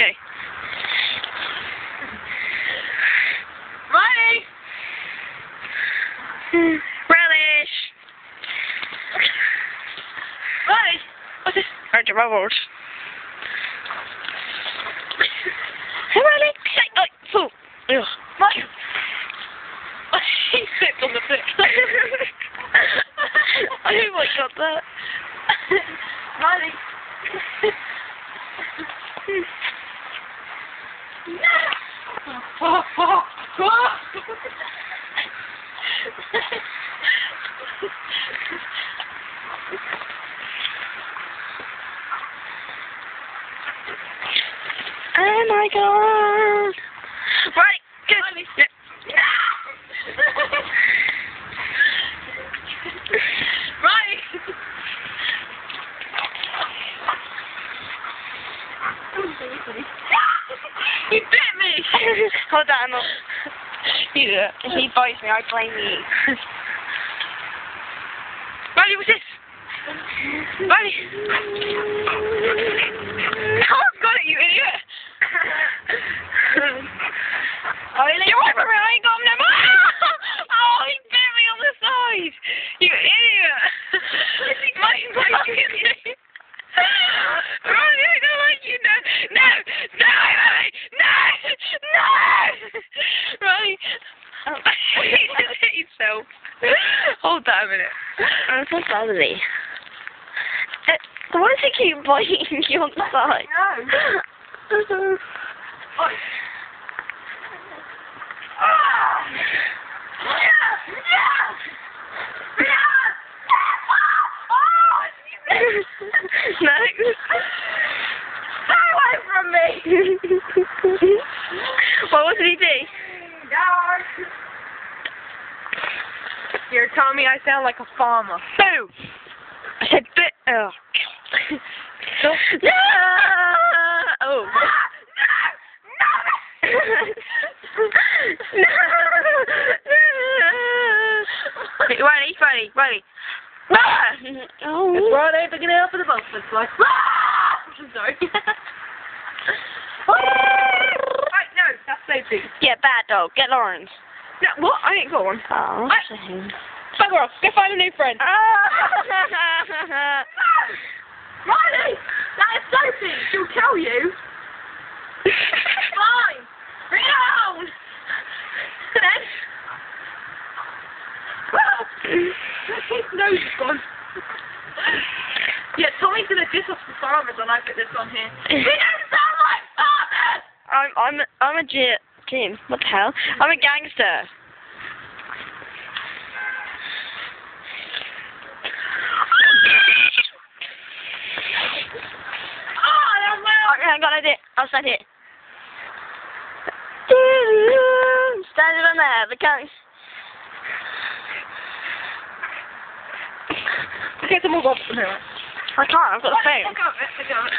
Okay. Riley! Relish! Riley! What's this? Aren't your bubbles? Hey, Riley! Oh, fool! Ugh. Riley! He slipped on the foot. Oh my god, that. Riley! Oh my god! Right, good. Right. He bit me. Hold on, look. He bites me, I blame you. Riley, what's this? Riley! Oh, I've got it, you idiot! Riley! You're away from me, I ain't got him no more! Oh, he bit me on the side! You idiot! Riley, I don't like you, no! No! No, Riley! No! No! Riley! He just hit himself. Hold that a minute. I'm so sorry. Why does he keep biting you on the side? No. No. Stay away from me. Well, what did he do? You're telling me I sound like a farmer. Boo! I said bit. Oh. No! Oh. No! Riley. Oh. It's Friday, picking it up for the bus. It's like, I'm sorry. Right, no, that's safety. Yeah, bad dog. Get Lawrence. No, what? I ain't going. Oh, shame. Bugger off. Go find a new friend. No! Riley! That is Sophie! She'll kill you! Fine! Bring it on! Then... His nose is gone. Yeah, Tommy's gonna diss off the farmers when I put this on here. We don't sound like farmers! I'm a Jim. What the hell? I'm a gangster. I got an idea. I'll stand here. Standing on there, the guys. Get some more bobs from here. I can't, I've got the phone. I got it.